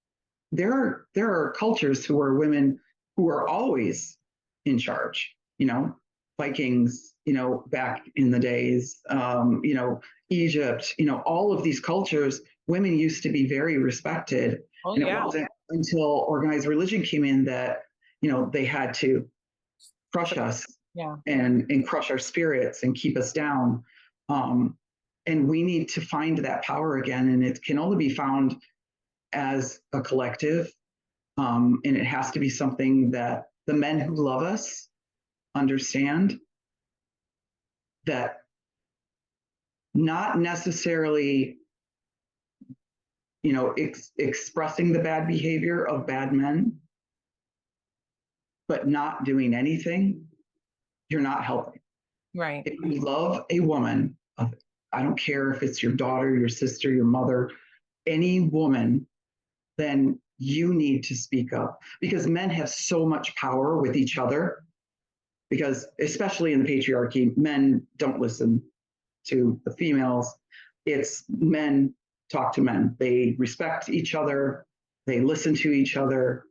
there are cultures who are women who are always in charge, Vikings, back in the days, Egypt, all of these cultures, women used to be very respected. oh And it yeah, wasn't until organized religion came in that, they had to crush us yeah, and crush our spirits and keep us down. Um, and we need to find that power again. And it can only be found as a collective. And it has to be something that the men who love us understand, that not necessarily, expressing the bad behavior of bad men, but not doing anything, you're not helping. right, If you love a woman, I don't care if it's your daughter, your sister, your mother, any woman, then you need to speak up, because men have so much power with each other. Because especially in the patriarchy, men don't listen to the females. It's men talk to men. They respect each other. They listen to each other.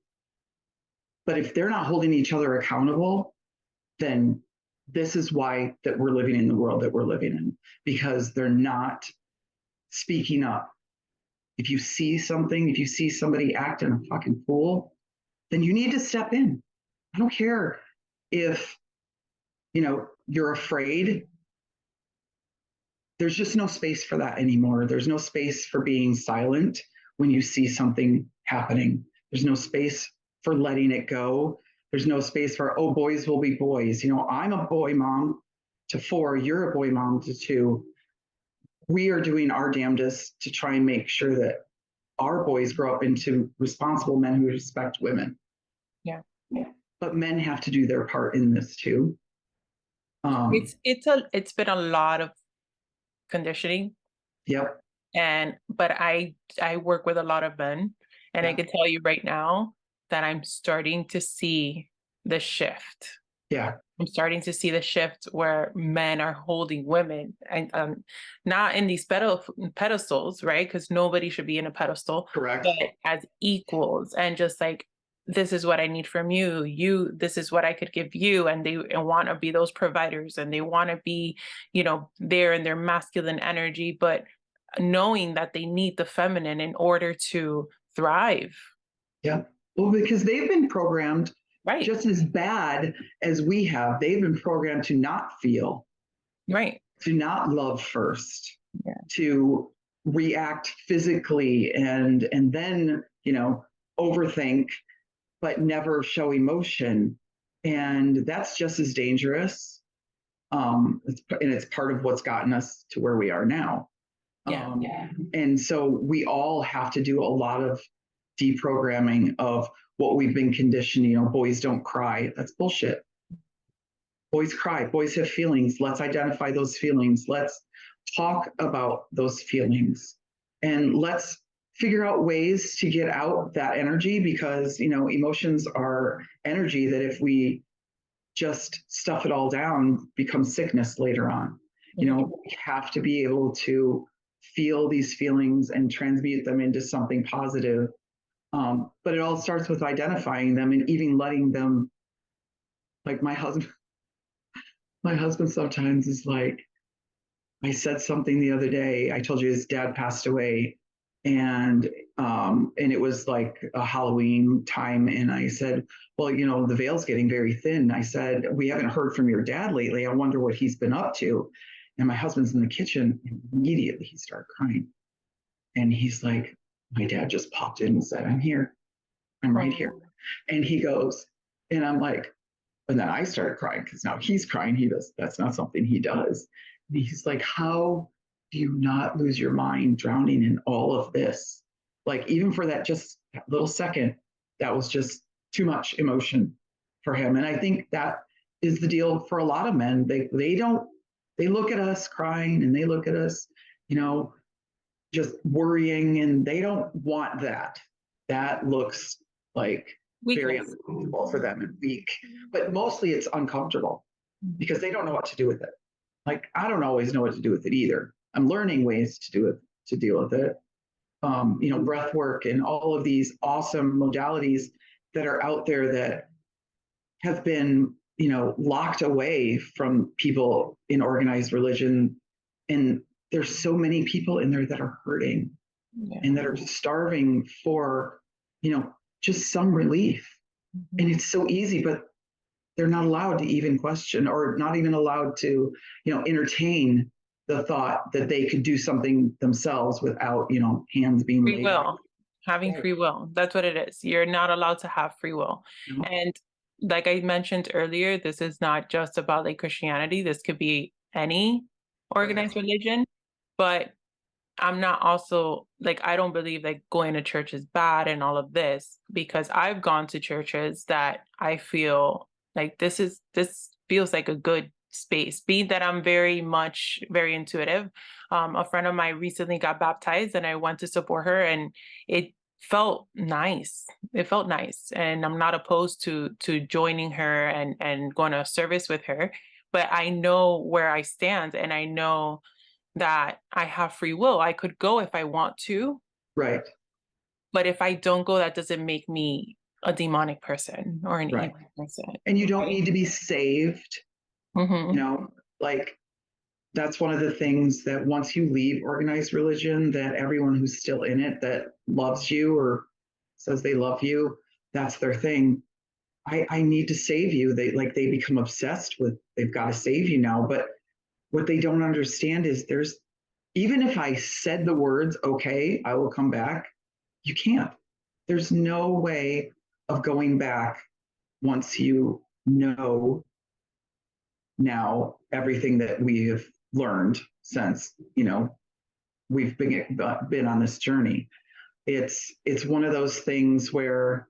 But if they're not holding each other accountable, then this is why that we're living in the world that we're living in, because they're not speaking up. If you see something, if you see somebody acting a fucking fool, then you need to step in. I don't care if, you're afraid. There's just no space for that anymore. There's no space for being silent when you see something happening. There's no space for letting it go. There's no space for, oh, boys will be boys. I'm a boy mom to 4, you're a boy mom to 2. We are doing our damnedest to try and make sure that our boys grow up into responsible men who respect women. yeah. But men have to do their part in this too. It's been a lot of conditioning, Yep. but I work with a lot of men, and I Yeah. can tell you right now that I'm starting to see the shift. Yeah. I'm starting to see the shift where men are holding women, and not in these pedestals, right? Because nobody should be in a pedestal, Correct. but as equals, and just like this is what I need from you, this is what I could give you. And they want to be those providers, and they want to be, there in their masculine energy, but knowing that they need the feminine in order to thrive. Yeah. Well, because they've been programmed Right. just as bad as we have. They've been programmed to not feel, Right. to not love first, Yeah. to react physically and then, overthink, but never show emotion. And that's just as dangerous. And it's part of what's gotten us to where we are now. Yeah. And so we all have to do a lot of deprogramming of what we've been conditioned. Boys don't cry. That's bullshit. Boys cry. Boys have feelings. Let's identify those feelings. Let's talk about those feelings. And let's figure out ways to get out that energy, because, emotions are energy that if we just stuff it all down, becomes sickness later on. We have to be able to feel these feelings and transmute them into something positive. But it all starts with identifying them and even letting them, like my husband sometimes is like, I said something the other day. I told you his dad passed away, and it was like a Halloween time, and I said, well, the veil's getting very thin. I said, we haven't heard from your dad lately. I wonder what he's been up to. And my husband's in the kitchen, and immediately he started crying. And he's like, my dad just popped in and said, I'm here. I'm right here. And he goes, and I'm like, and then I started crying because now he's crying. That's not something he does. And he's like, how do you not lose your mind drowning in all of this? Like, even for that just little second, that was just too much emotion for him. And I think that is the deal for a lot of men. They look at us crying, and they look at us, just worrying, and they don't want that. That looks like very Weakness. uncomfortable for them and weak. But mostly it's uncomfortable because they don't know what to do with it. Like, I don't always know what to do with it either. I'm learning ways to deal with it. Breath work and all of these awesome modalities that are out there that have been, locked away from people in organized religion. And there's so many people in there that are hurting and that are starving for, just some relief. And it's so easy, but they're not allowed to even question, or not even allowed to, entertain the thought that they could do something themselves without, hands being Free laid will. Having out. free will. That's what it is. You're not allowed to have free will. You know? And like I mentioned earlier, this is not just about like Christianity. This could be any organized religion. But I'm not also like, I don't believe like going to church is bad and all of this, because I've gone to churches that I feel like this feels like a good space. Being that I'm very intuitive. A friend of mine recently got baptized, and I went to support her, and it felt nice. It felt nice. And I'm not opposed to joining her and going to a service with her. But I know where I stand, and I know that I have free will. I could go if I want to, Right. but if I don't go, that doesn't make me a demonic person or an Right. evil person. And you don't need to be saved, Mm-hmm. like, that's one of the things that once you leave organized religion, that everyone who's still in it that loves you or says they love you, that's their thing. I need to save you. They become obsessed with, they've got to save you now. But what they don't understand is, even if I said the words, okay, I will come back, you can't. There's no way of going back once you know now everything that we have learned since, we've been on this journey. It's one of those things where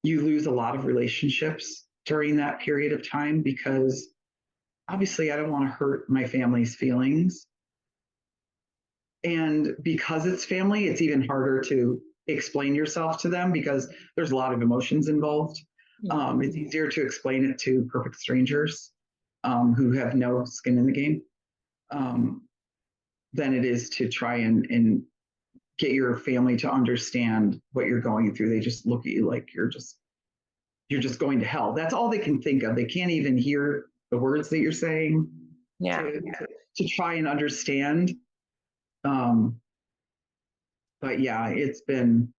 you lose a lot of relationships during that period of time, because obviously I don't want to hurt my family's feelings. And because it's family, it's even harder to explain yourself to them, because there's a lot of emotions involved. It's easier to explain it to perfect strangers who have no skin in the game than it is to try and get your family to understand what you're going through. They just look at you like you're just going to hell. That's all they can think of. They can't even hear the words that you're saying Yeah. to try and understand. Um, but yeah, it's been,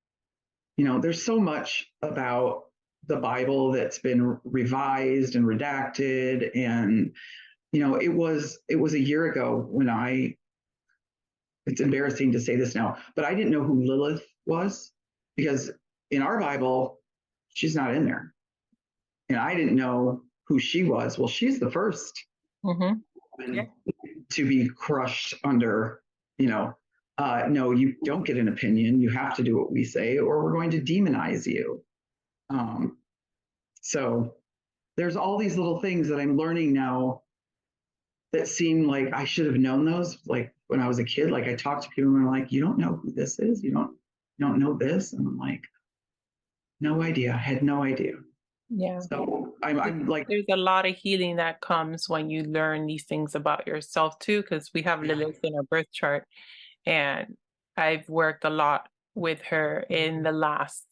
there's so much about the Bible that's been revised and redacted. And, it was a year ago when it's embarrassing to say this now, but I didn't know who Lilith was because in our Bible, she's not in there. And I didn't know who she was. Well, she's the first Mm-hmm. Yeah. woman to be crushed under, no, you don't get an opinion. You have to do what we say, or we're going to demonize you. Um, so there's all these little things that I'm learning now that seem like I should have known those. Like when I was a kid, like I talked to people and they're like, you don't know who this is. You don't know this. And I'm like, no idea. I had no idea. Yeah. So I'm like, There's a lot of healing that comes when you learn these things about yourself too, because we have Lilith in our birth chart, and I've worked a lot with her in the last,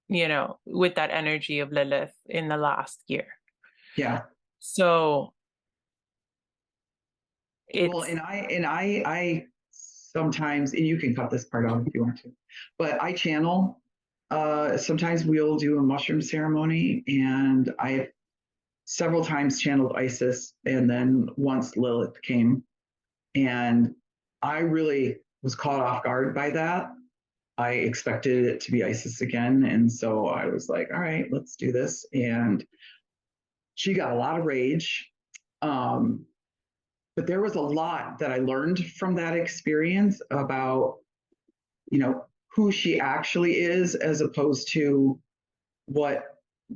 with that energy of Lilith in the last year. yeah. So Well, it's and I sometimes, and you can cut this part out if you want to, but I channel. Sometimes we'll do a mushroom ceremony, and I several times channeled Isis, and then once Lilith came, and I really was caught off guard by that. I expected it to be Isis again, and so I was like, all right, let's do this. And she got a lot of rage. Um, but there was a lot that I learned from that experience about, who she actually is as opposed to what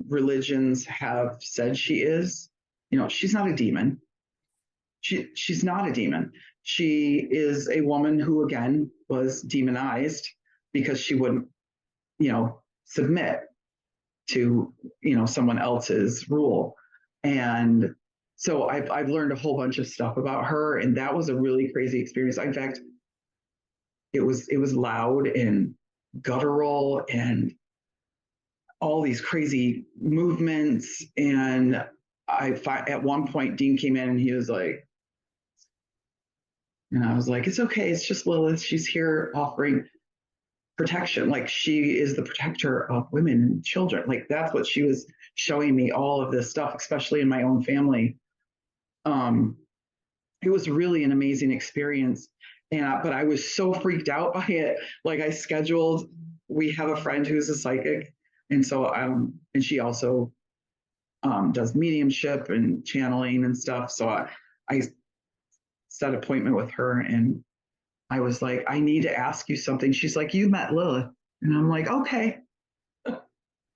religions have said she is. She's not a demon. She's not a demon. She is a woman who again was demonized because she wouldn't, submit to, someone else's rule. And so I've learned a whole bunch of stuff about her, and that was a really crazy experience. In fact, it was loud and guttural and all these crazy movements. And at one point, Dean came in and he was like, and I was like, it's okay. It's just Lilith. She's here offering protection. Like she is the protector of women and children. Like that's what she was showing me, all of this stuff, especially in my own family. It was really an amazing experience. But I was so freaked out by it. Like we have a friend who's a psychic. And so, and she also does mediumship and channeling and stuff. So I set an appointment with her, and I was like, I need to ask you something. She's like, you met Lilith. And I'm like, okay.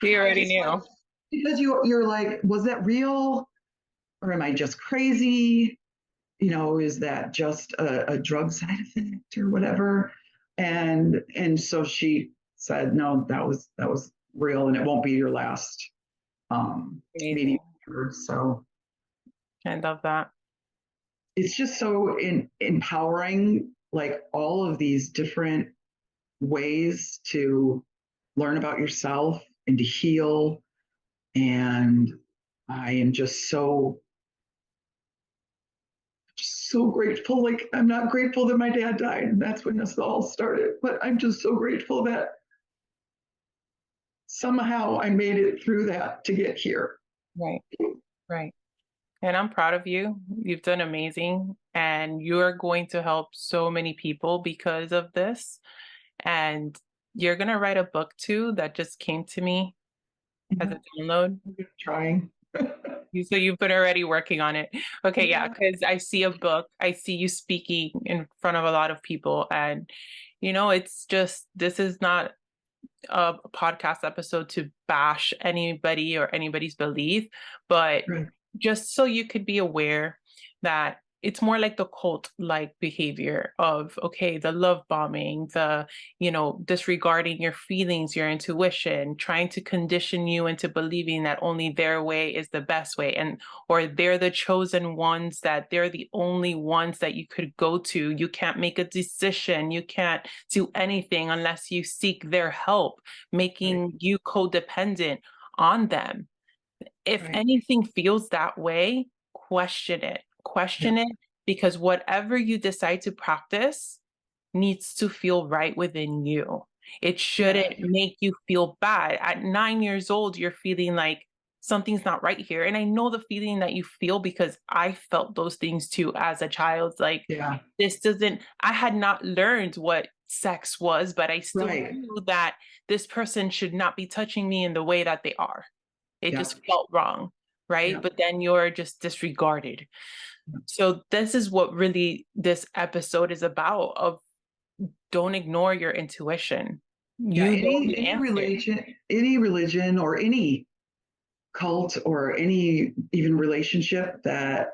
we already knew. Because you're like, was that real? Or am I just crazy? Is that just a drug side effect or whatever? And so she said, no, that was real, and it won't be your last meeting. So I love that. it's just so empowering, like all of these different ways to learn about yourself and to heal. And I am just so grateful. Like I'm not grateful that my dad died, and that's when this all started, but I'm just so grateful that somehow I made it through that to get here. Right. And I'm proud of you. You've done amazing, and you're going to help so many people because of this. And you're going to write a book too that just came to me as a download. I'm trying. So you've been already working on it. Okay, yeah, because I see a book, I see you speaking in front of a lot of people, and it's just, this is not a podcast episode to bash anybody or anybody's belief, but just so you could be aware that it's more like the cult like behavior of, okay, the love bombing, the, disregarding your feelings, your intuition, trying to condition you into believing that only their way is the best way, and or they're the chosen ones, that they're the only ones that you could go to. You can't make a decision, you can't do anything unless you seek their help, Right. making you codependent on them. If Right. anything feels that way, question it. Yeah. Question it, because whatever you decide to practice needs to feel right within you. It Yeah. shouldn't make you feel bad. At 9 years old, you're feeling like something's not right here. And I know the feeling that you feel because I felt those things too as a child. Like, Yeah. I had not learned what sex was, but I still Right. knew that this person should not be touching me in the way that they are. It Yeah. just felt wrong, right? Yeah. But then you're just disregarded. So this is what really this episode is about, of don't ignore your intuition. Yeah. You know the answer. Any religion or any cult or any even relationship that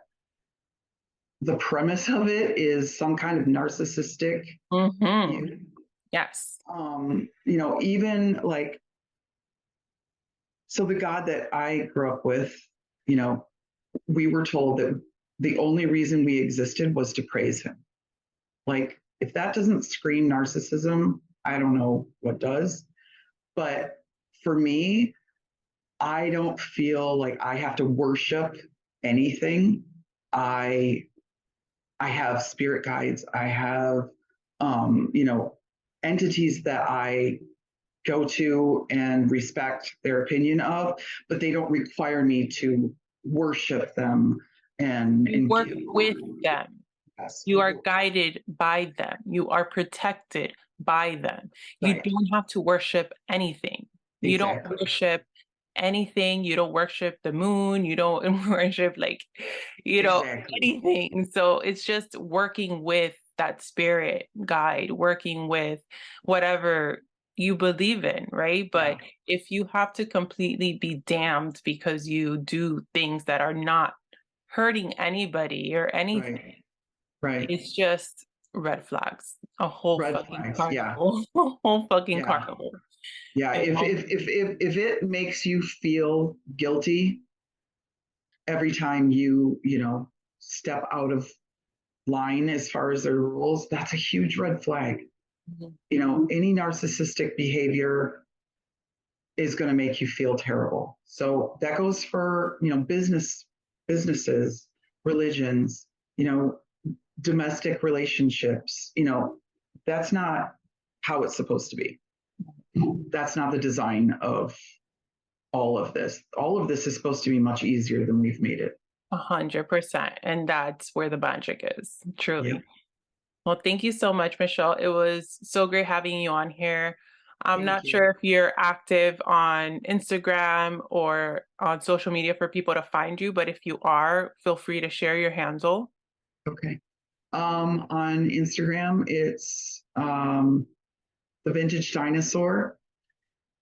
the premise of it is some kind of narcissistic Mhm. view. Yes. Even like, so the God that I grew up with, you know, we were told that the only reason we existed was to praise him. Like, if that doesn't scream narcissism, I don't know what does. But for me, I don't feel like I have to worship anything. I I have spirit guides. I have entities that I go to and respect their opinion of, but they don't require me to worship them You and work give with them. yes. You are guided by them. You are protected by them. You Right. don't have to worship anything. You don't Exactly. worship anything. You don't worship the moon. You don't worship, like, Exactly. anything. So it's just working with that spirit guide, working with whatever you believe in, right? Yeah. But if you have to completely be damned because you do things that are not hurting anybody or anything, Right. Right. it's just red flags, a whole Red fucking flags. Yeah. carnival, a whole fucking Yeah. carnival. Yeah. You know? If it makes you feel guilty every time you step out of line as far as their rules, that's a huge red flag. Mhm. Any narcissistic behavior is going to make you feel terrible. So that goes for, businesses, religions, you know, domestic relationships, that's not how it's supposed to be. That's not the design of all of this. All of this is supposed to be much easier than we've made it. 100%. And that's where the magic is, Yeah. truly. Well, thank you so much, Michelle. It was so great having you on here. I'm Thank not you. sure if you're active on Instagram or on social media for people to find you, but if you are, feel free to share your handle. Okay. On Instagram, it's the Vintage Dinosaur.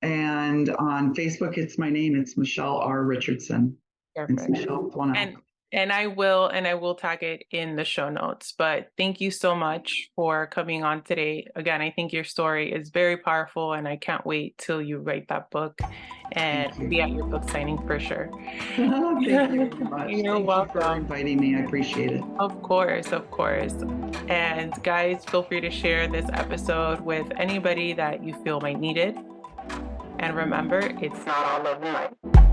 And on Facebook, it's my name. It's Michele R. Richardson. It's Perfect. Michelle with one L. And I will tag it in the show notes. But thank you so much for coming on today. Again, I think your story is very powerful, and I can't wait till you write that book and Thank you. be at your book signing for sure. Thank you very much. You're Thank you for welcome. inviting me. I appreciate it. Of course, of course. And guys, feel free to share this episode with anybody that you feel might need it. And remember, it's not all over.